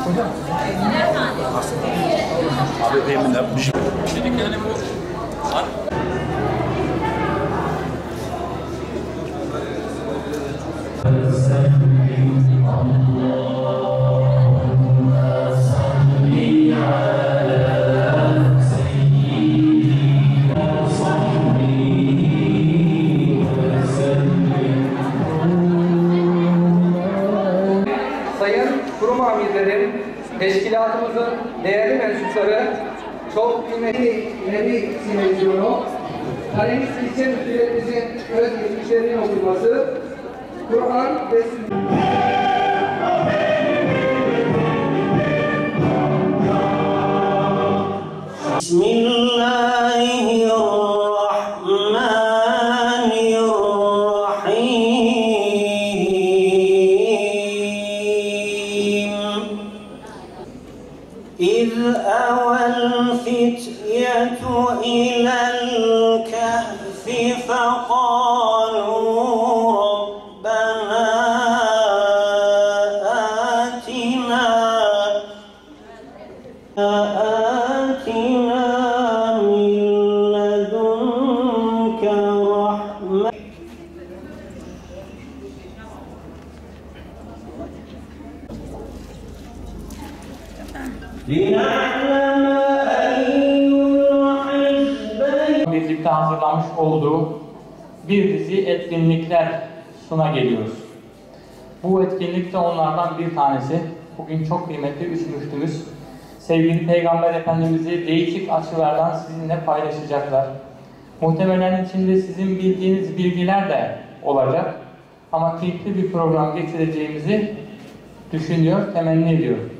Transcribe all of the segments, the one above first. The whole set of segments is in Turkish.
Hocam. Abi elimden bir şey. Dedik yani bu Sayın kurum amirlerim, teşkilatımızın değerli mensupları, çok kıymetli Nebi Sinevizyonu, Karadeniz İlçe Müftülerimizin özgeçmişlerinin okunması, Kur'an ve Sünnet. إذ أوى الفتية إلى الكهف فقالوا ربنا آتنا من لدنك رحمة birlikte hazırlamış olduğu bir dizi etkinlikler suna geliyoruz. Bu etkinlik de onlardan bir tanesi. Bugün çok kıymetli üç müftümüz sevgili Peygamber Efendimiz'i değişik açılardan sizinle paylaşacaklar. Muhtemelen içinde sizin bildiğiniz bilgiler de olacak. Ama keyifli bir program geçireceğimizi düşünüyor, temenni ediyorum.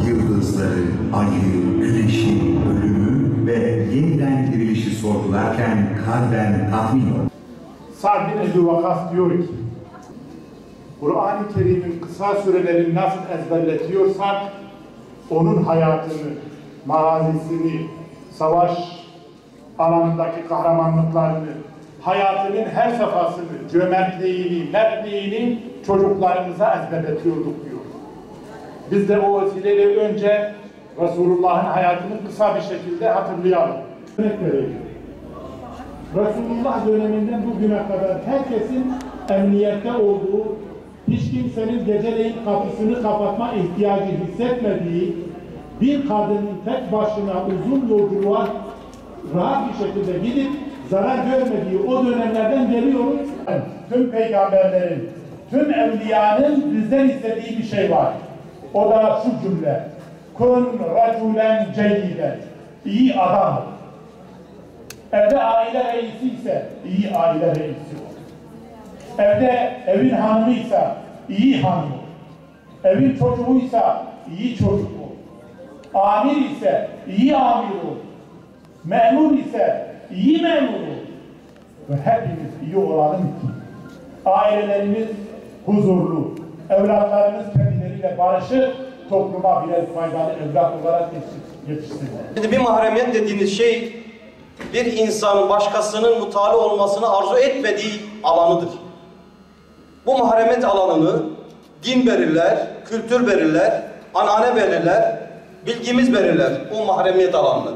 Yıldızları, ayı, güneşi, ölümü ve yeniden dirilişi sorgularken kalben tahmin ol. Sa'd bin Ebu Vakkas diyor ki, Kur'an-ı Kerim'in kısa sürelerini nasıl ezberletiyorsak, onun hayatını, mazisini, savaş alanındaki kahramanlıklarını, hayatının her safhasını, cömertliğini, mertliğini çocuklarımıza ezberletiyorduk diyor. Biz de o vesileyle önce Resulullah'ın hayatını kısa bir şekilde hatırlayalım. Örnek vereyim. Resulullah döneminden bugüne kadar herkesin emniyette olduğu, hiç kimsenin geceleyin kapısını kapatma ihtiyacı hissetmediği, bir kadının tek başına uzun yolculuğa rahat bir şekilde gidip zarar görmediği o dönemlerden geliyoruz. Tüm peygamberlerin, tüm evliyanın bizden istediği bir şey var. O da şu cümle: kun raculen ceyyiden, iyi adam. Evde aile reisi ise iyi aile reisi ol. Evde evin hanımıysa iyi hanım ol. Evin çocuğuysa iyi çocuk ol. Amir ise iyi amir ol. Memur ise iyi memur ol. Ve hepimiz iyi olalım ki ailelerimiz huzurlu, evlatlarımız kendileriyle barışık, topluma birer faydalı evlat olarak yetişsinler. Şimdi bir mahremiyet dediğiniz şey, bir insanın başkasının muttali olmasını arzu etmediği alanıdır. Bu mahremiyet alanını din belirler, kültür belirler, anane belirler, bilgimiz belirler o mahremiyet alanını.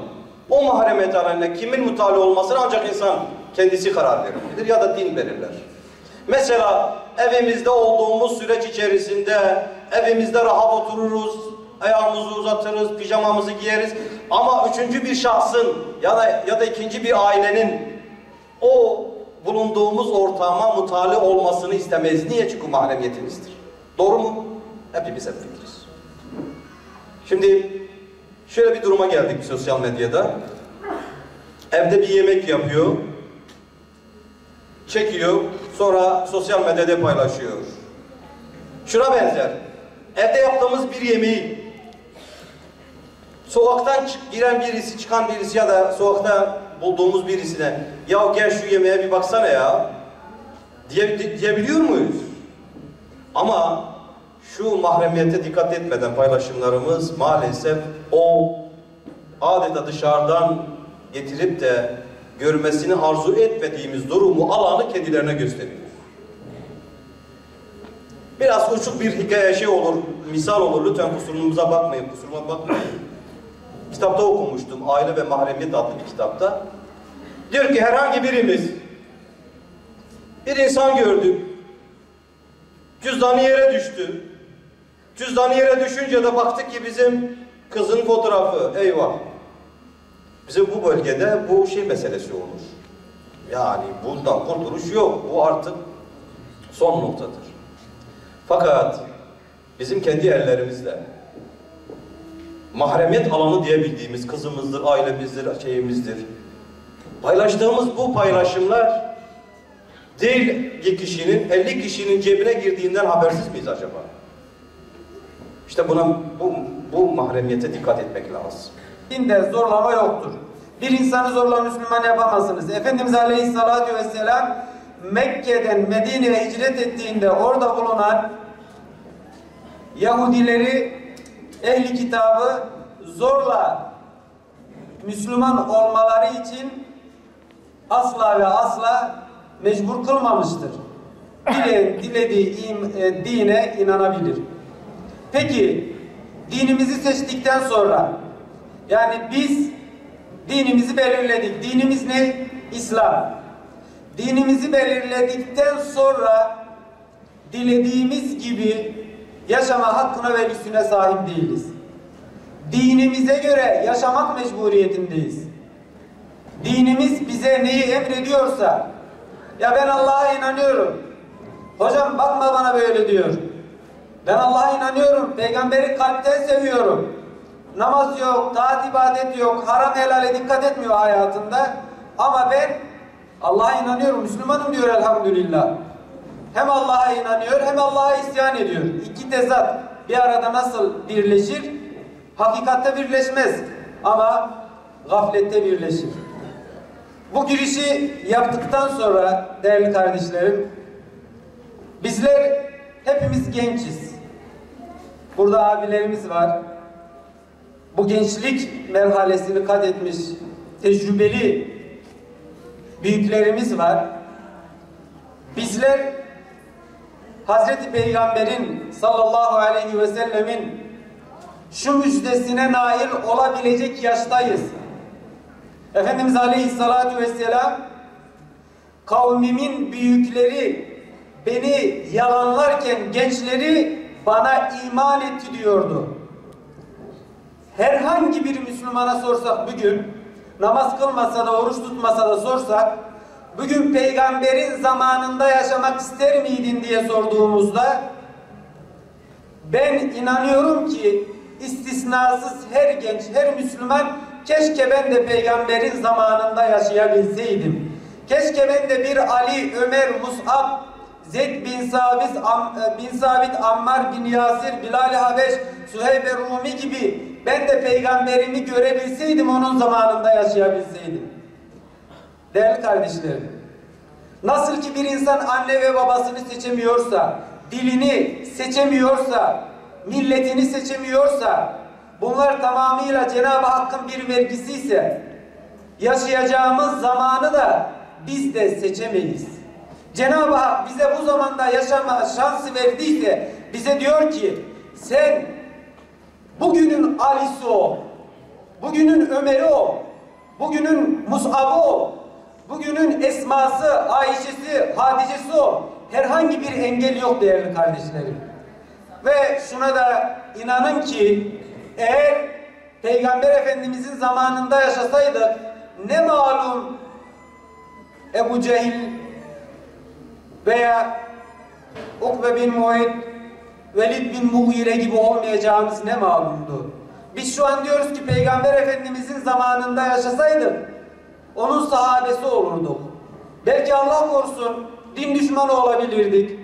O mahremiyet alanına kimin muttali olmasını ancak insan kendisi karar verebilir ya da din belirler. Mesela evimizde olduğumuz süreç içerisinde evimizde rahat otururuz, ayağımızı uzatırız, pijamamızı giyeriz. Ama üçüncü bir şahsın ya da ikinci bir ailenin o bulunduğumuz ortama muttali olmasını istemeyiz. Niye? Çünkü mahremiyetimizdir. Doğru mu? Hepimiz hemfikiriz. Şimdi şöyle bir duruma geldik sosyal medyada. Evde bir yemek yapıyor, çekiyor, sonra sosyal medyada paylaşıyor. Şuna benzer. Evde yaptığımız bir yemeği sokaktan giren birisi, çıkan birisi ya da sokakta bulduğumuz birisine "Ya gel şu yemeğe bir baksana ya" diyebiliyor muyuz? Ama şu mahremiyete dikkat etmeden paylaşımlarımız maalesef o adeta dışarıdan getirip de görmesini arzu etmediğimiz durumu, alanı kendilerine gösteriyor. Biraz uçuk bir hikaye şey olur, misal olur. Lütfen kusuruma bakmayın. Kitapta okumuştum. Aile ve Mahremiyet adlı bir kitapta. Diyor ki herhangi birimiz bir insan gördük. Cüzdanı yere düştü. Cüzdanı yere düşünce de baktık ki bizim kızın fotoğrafı. Eyvah. Bizim bu bölgede bu şey meselesi olur. Yani bundan kurtuluş yok. Bu artık son noktadır. Fakat bizim kendi ellerimizle mahremiyet alanı diye bildiğimiz kızımızdır, ailemizdir, şeyimizdir. Paylaştığımız bu paylaşımlar değil kişinin, 50 kişinin cebine girdiğinden habersiz miyiz acaba? İşte bu mahremiyete dikkat etmek lazım. Dinde zorlama yoktur. Bir insanı zorla Müslüman yapamazsınız. Efendimiz Aleyhisselatü Vesselam Mekke'den Medine'ye hicret ettiğinde orada bulunan Yahudileri, ehli kitabı zorla Müslüman olmaları için asla ve asla mecbur kılmamıştır. Dilediği dine inanabilir. Peki dinimizi seçtikten sonra, yani biz dinimizi belirledik. Dinimiz ne? İslam. Dinimizi belirledikten sonra dilediğimiz gibi yaşama hakkına ve lüksüne sahip değiliz. Dinimize göre yaşamak mecburiyetindeyiz. Dinimiz bize neyi emrediyorsa, ya ben Allah'a inanıyorum. Hocam bakma bana böyle diyor. Ben Allah'a inanıyorum. Peygamberi kalpten seviyorum. Namaz yok, taat ibadet yok, haram helale dikkat etmiyor hayatında. Ama ben Allah'a inanıyorum, Müslümanım diyor elhamdülillah. Hem Allah'a inanıyor hem Allah'a isyan ediyor. İki tezat bir arada nasıl birleşir? Hakikatte birleşmez ama gaflette birleşir. Bu girişi yaptıktan sonra değerli kardeşlerim, bizler hepimiz gençiz. Burada abilerimiz var. Bu gençlik merhalesini kat etmiş tecrübeli büyüklerimiz var. Bizler Hazreti Peygamber'in sallallahu aleyhi ve sellemin şu müjdesine nail olabilecek yaştayız. Efendimiz aleyhissalatu vesselam kavmimin büyükleri beni yalanlarken gençleri bana iman etti diyordu. Herhangi bir Müslümana sorsak bugün, namaz kılmasa da oruç tutmasa da sorsak, bugün peygamberin zamanında yaşamak ister miydin diye sorduğumuzda, ben inanıyorum ki istisnasız her genç, her Müslüman keşke ben de peygamberin zamanında yaşayabilseydim. Keşke ben de bir Ali, Ömer, Mus'ab, Zeyd bin Sabit, Ammar bin Yasir, Bilal-i Habeş, Süheyb Rumi gibi ben de peygamberimi görebilseydim, onun zamanında yaşayabilseydim. Değerli kardeşlerim, nasıl ki bir insan anne ve babasını seçemiyorsa, dilini seçemiyorsa, milletini seçemiyorsa, bunlar tamamıyla Cenab-ı Hakk'ın bir vergisi ise, yaşayacağımız zamanı da biz de seçemeyiz. Cenab-ı Hak bize bu zamanda yaşama şansı verdiyse, bize diyor ki, sen bugünün Ali'si ol, bugünün Ömer'i ol, bugünün Mus'ab'ı ol, bugünün Esma'sı, Ayşe'si, Hadice'si ol. Herhangi bir engel yok değerli kardeşlerim. Ve şuna da inanın ki, eğer Peygamber Efendimizin zamanında yaşasaydık, ne malum Ebu Cehil veya Ukbe bin Muayt, Velid bin Mughire gibi olmayacağımız ne malumdu. Biz şu an diyoruz ki Peygamber Efendimizin zamanında yaşasaydık, onun sahabesi olurduk. Belki Allah korusun din düşmanı olabilirdik.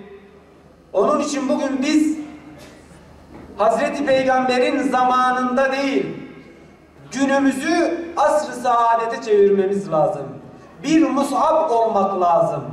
Onun için bugün biz Hazreti Peygamber'in zamanında değil, günümüzü asr-ı saadete çevirmemiz lazım. Bir Mus'ab olmak lazım.